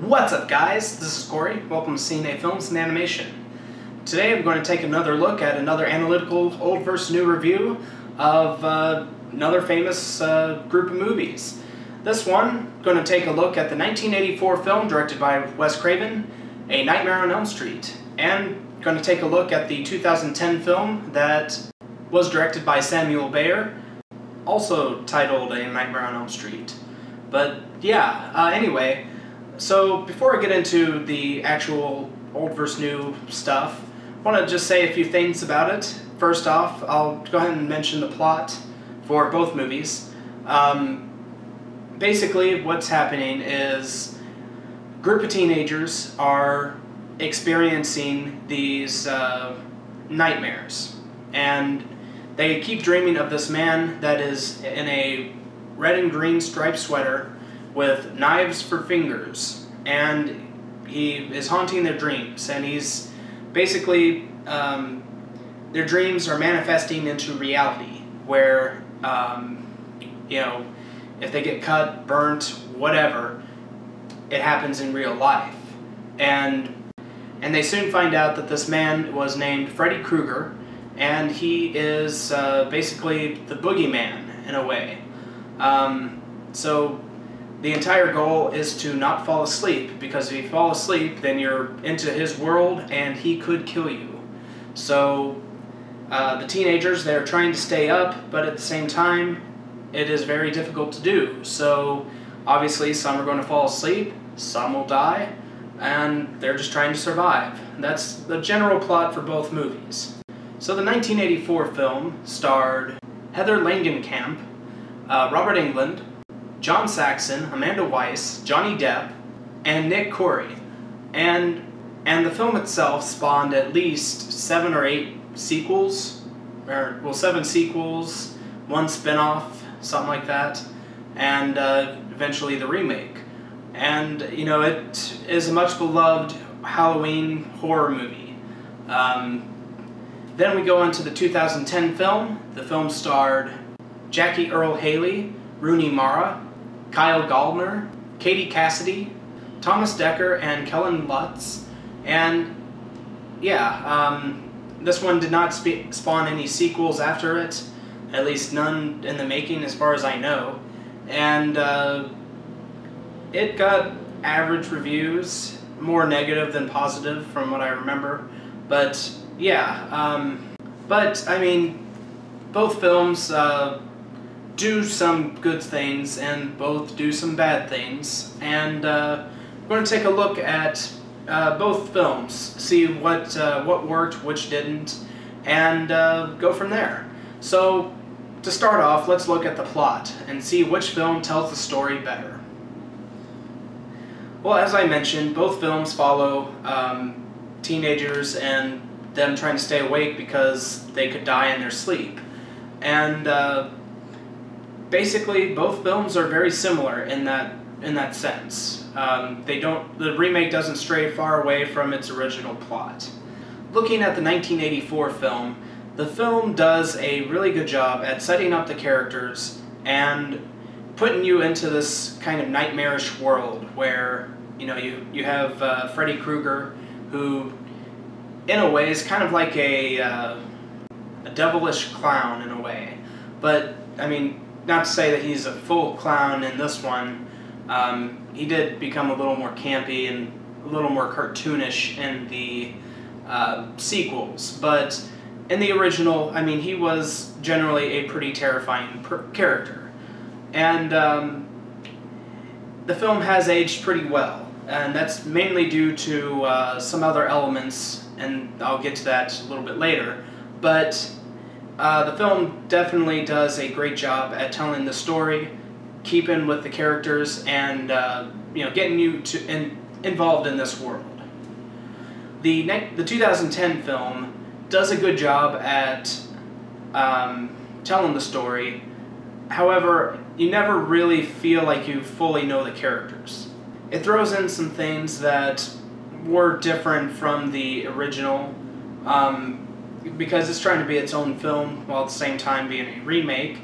What's up, guys? This is Cory. Welcome to CNA Films and Animation. Today I'm going to take another look at another analytical old versus new review of another famous group of movies. This one, I'm going to take a look at the 1984 film directed by Wes Craven, A Nightmare on Elm Street, and going to take a look at the 2010 film that was directed by Samuel Bayer, also titled A Nightmare on Elm Street. But yeah, anyway, so before I get into the actual old versus new stuff, I want to just say a few things about it. First off, I'll go ahead and mention the plot for both movies. Basically, what's happening is a group of teenagers are experiencing these nightmares, and they keep dreaming of this man that is in a red and green striped sweater with knives for fingers, and he is haunting their dreams, and he's basically their dreams are manifesting into reality where you know, if they get cut, burnt, whatever, it happens in real life. And they soon find out that this man was named Freddy Krueger, and he is basically the boogeyman in a way. So the entire goal is to not fall asleep, because if you fall asleep, then you're into his world and he could kill you. So the teenagers, they're trying to stay up, but at the same time, it is very difficult to do. So obviously some are going to fall asleep, some will die, and they're just trying to survive. That's the general plot for both movies. So the 1984 film starred Heather Langenkamp, Robert Englund, John Saxon, Amanda Weiss, Johnny Depp, and Nick Cory. And the film itself spawned at least 7 or 8 sequels, or well, 7 sequels, 1 spin-off, something like that, and eventually the remake. And you know, it is a much beloved Halloween horror movie. Then we go into the 2010 film. The film starred Jackie Earle Haley, Rooney Mara, Kyle Gallner, Katie Cassidy, Thomas Dekker, and Kellen Lutz. And yeah, this one did not spawn any sequels after it, at least none in the making as far as I know. And it got average reviews, more negative than positive from what I remember. But yeah, but I mean, both films do some good things and both do some bad things, and we're going to take a look at both films, see what worked, which didn't, and go from there. So to start off, let's look at the plot and see which film tells the story better. Well, as I mentioned, both films follow teenagers and them trying to stay awake because they could die in their sleep. And basically, both films are very similar in that sense. The remake doesn't stray far away from its original plot. Looking at the 1984 film, the film does a really good job at setting up the characters and putting you into this kind of nightmarish world where, you know, you have Freddy Krueger, who in a way is kind of like a devilish clown in a way. But I mean, not to say that he's a full clown in this one. He did become a little more campy and a little more cartoonish in the sequels, but in the original, I mean, he was generally a pretty terrifying character. And the film has aged pretty well, and that's mainly due to some other elements, and I'll get to that a little bit later. But the film definitely does a great job at telling the story, keeping with the characters, and you know, getting you involved in this world. The 2010 film does a good job at telling the story. However, you never really feel like you fully know the characters. It throws in some things that were different from the original, because it's trying to be its own film while at the same time being a remake,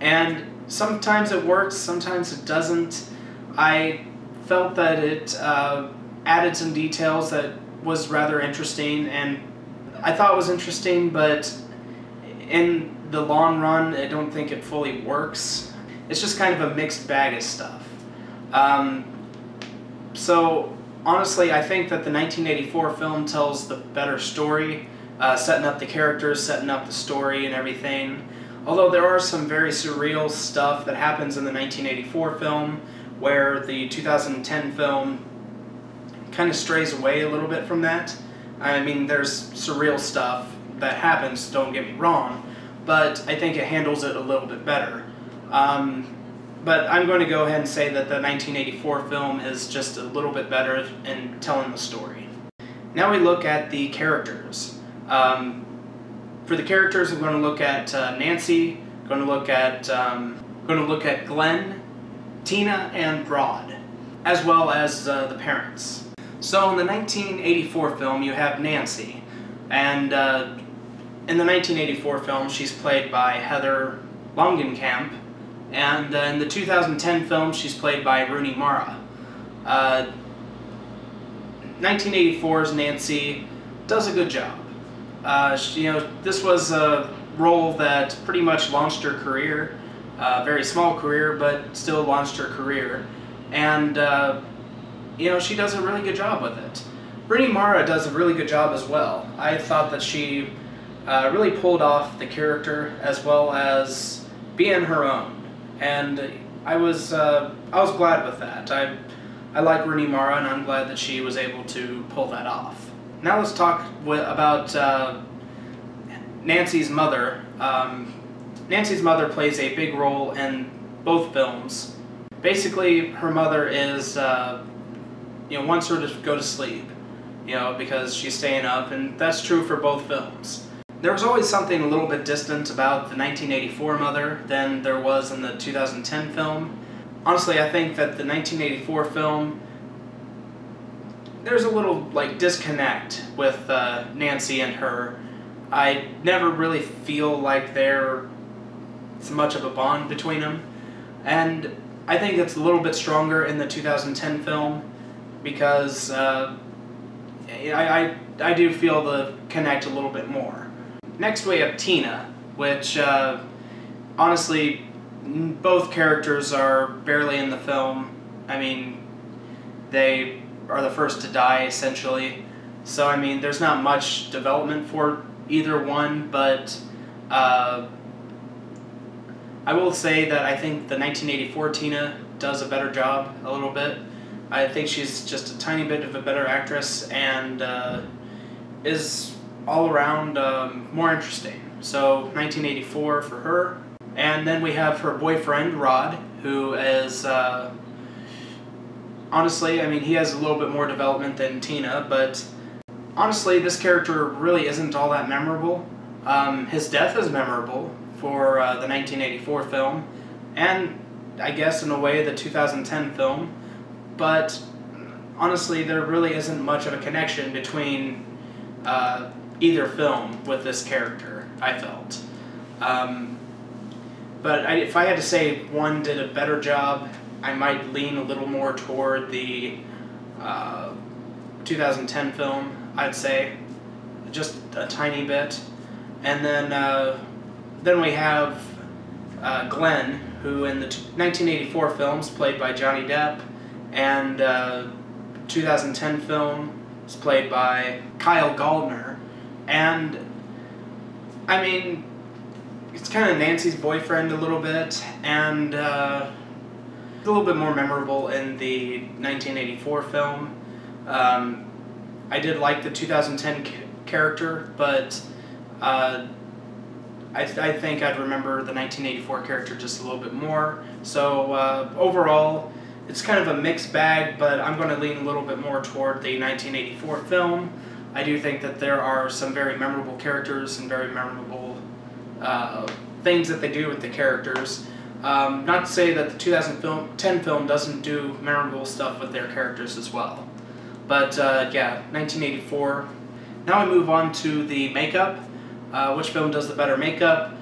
and sometimes it works, sometimes it doesn't. I felt that it added some details that was rather interesting, and I thought it was interesting, but in the long run, I don't think it fully works. It's just kind of a mixed bag of stuff. So honestly, I think that the 1984 film tells the better story, setting up the characters, setting up the story and everything. Although there are some very surreal stuff that happens in the 1984 film, where the 2010 film kind of strays away a little bit from that. I mean, there's surreal stuff that happens, don't get me wrong, but I think it handles it a little bit better. But I'm going to go ahead and say that the 1984 film is just a little bit better in telling the story. Now we look at the characters. For the characters, I'm going to look at Nancy, going to look at Glenn, Tina, and Rod, as well as the parents. So in the 1984 film, you have Nancy, and in the 1984 film, she's played by Heather Langenkamp, and in the 2010 film, she's played by Rooney Mara. 1984's Nancy does a good job. This was a role that pretty much launched her career, very small career, but still launched her career, and she does a really good job with it. Rooney Mara does a really good job as well. I thought that she really pulled off the character as well as being her own, and I was glad with that. I like Rooney Mara, and I'm glad that she was able to pull that off. Now let's talk about Nancy's mother. Nancy's mother plays a big role in both films. Basically, her mother is, wants her to go to sleep, because she's staying up, and that's true for both films. There was always something a little bit distant about the 1984 mother than there was in the 2010 film. Honestly, I think that the 1984 film, there's a little disconnect with Nancy and her. I never really feel like there's much of a bond between them, and I think it's a little bit stronger in the 2010 film because I do feel the connect a little bit more. Next we have Tina, which honestly both characters are barely in the film. I mean, they are the first to die essentially, so I mean there's not much development for either one, but I will say that I think the 1984 Tina does a better job a little bit. I think she's just a tiny bit of a better actress and is all around more interesting. So 1984 for her. And then we have her boyfriend, Rod, who is, honestly, I mean, he has a little bit more development than Tina, but honestly, this character really isn't all that memorable. His death is memorable for the 1984 film, and I guess in a way the 2010 film, but honestly, there really isn't much of a connection between either film with this character, I felt. But if I had to say one did a better job, I might lean a little more toward the 2010 film, I'd say, just a tiny bit. And then we have Glenn, who in the 1984 films played by Johnny Depp, and 2010 film is played by Kyle Gallner. And I mean, it's kind of Nancy's boyfriend a little bit, and a little bit more memorable in the 1984 film. I did like the 2010 character, but I think I'd remember the 1984 character just a little bit more. So overall, it's kind of a mixed bag, but I'm going to lean a little bit more toward the 1984 film. I do think that there are some very memorable characters and very memorable things that they do with the characters. Not to say that the 2010 film doesn't do memorable stuff with their characters as well. But yeah, 1984. Now we move on to the makeup. Which film does the better makeup?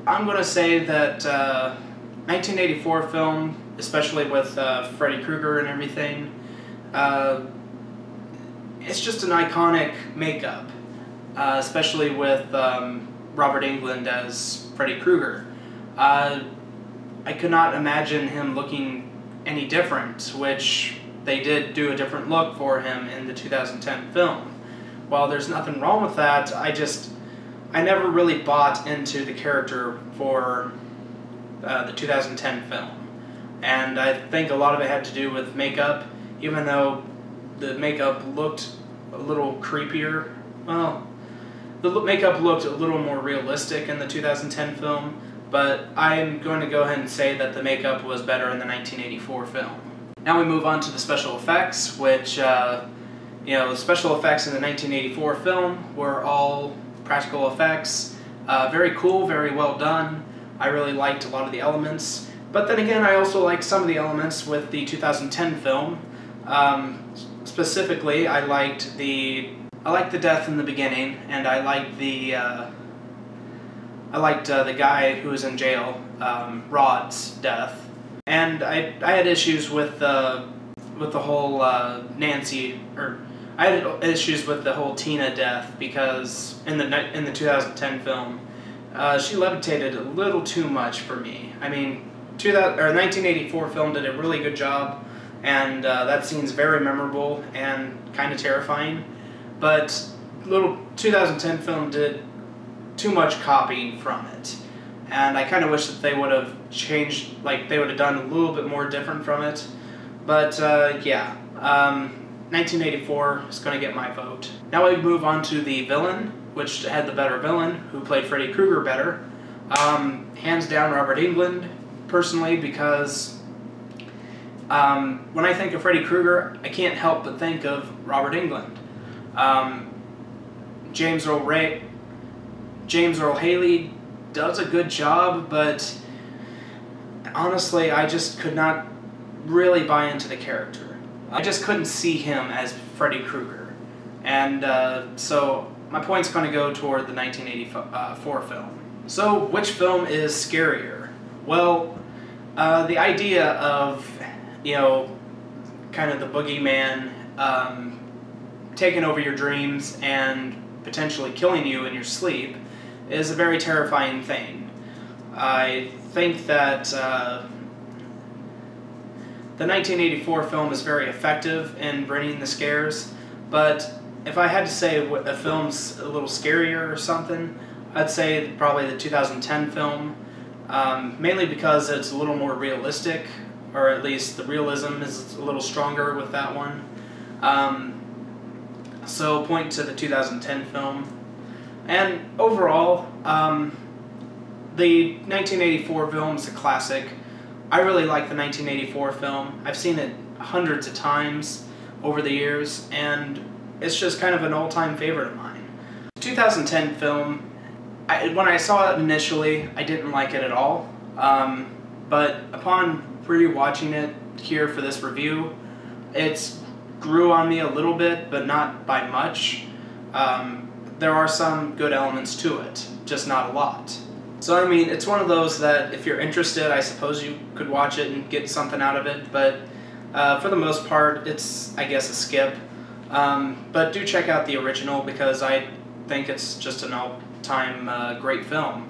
I'm going to say that 1984 film especially with Freddy Krueger and everything. It's just an iconic makeup, especially with Robert Englund as Freddy Krueger. I could not imagine him looking any different, which they did do a different look for him in the 2010 film. While there's nothing wrong with that, I never really bought into the character for the 2010 film. And I think a lot of it had to do with makeup, even though the makeup looked a little creepier. Well, the makeup looked a little more realistic in the 2010 film, but I'm going to go ahead and say that the makeup was better in the 1984 film. Now we move on to the special effects, which, the special effects in the 1984 film were all practical effects. Very cool, very well done. I really liked a lot of the elements. But then again, I also liked some of the elements with the 2010 film. Specifically, I liked the death in the beginning, and I liked the guy who was in jail, Rod's death. And I had issues with the whole Nancy, or I had issues with the whole Tina death, because in the 2010 film, she levitated a little too much for me. I mean, 1984 film did a really good job, and that scene's very memorable and kind of terrifying. But little 2010 film did too much copying from it, and I kind of wish that they would have changed, like they would have done a little bit more different from it. But yeah, 1984 is going to get my vote. Now we move on to the villain, which had the better villain, who played Freddy Krueger better. Hands down, Robert Englund, personally, because when I think of Freddy Krueger, I can't help but think of Robert Englund. James Earl Haley does a good job, but honestly, I just could not really buy into the character. I just couldn't see him as Freddy Krueger. And so my point's going to go toward the 1984 film. So which film is scarier? Well, the idea of, kind of the boogeyman taking over your dreams and potentially killing you in your sleep is a very terrifying thing. I think that the 1984 film is very effective in bringing the scares, but if I had to say what a film's a little scarier or something, I'd say probably the 2010 film, mainly because it's a little more realistic, or at least the realism is a little stronger with that one. So point to the 2010 film. And overall, the 1984 film is a classic. I really like the 1984 film. I've seen it hundreds of times over the years, and it's just kind of an all-time favorite of mine. The 2010 film, when I saw it initially, I didn't like it at all. But upon re-watching it here for this review, it grew on me a little bit, but not by much. There are some good elements to it, just not a lot. So I mean, it's one of those that if you're interested, I suppose you could watch it and get something out of it, but for the most part, it's, I guess, a skip. But do check out the original, because I think it's just an all-time great film.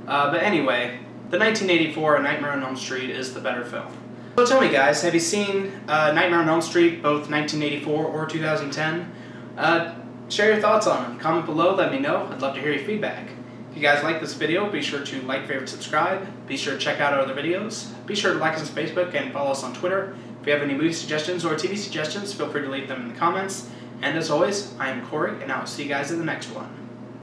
But anyway, the 1984 Nightmare on Elm Street is the better film. So tell me guys, have you seen Nightmare on Elm Street, both 1984 or 2010? Share your thoughts on them. Comment below, let me know. I'd love to hear your feedback. If you guys like this video, be sure to like, favorite, subscribe. Be sure to check out our other videos. Be sure to like us on Facebook and follow us on Twitter. If you have any movie suggestions or TV suggestions, feel free to leave them in the comments. And as always, I am Cory, and I will see you guys in the next one.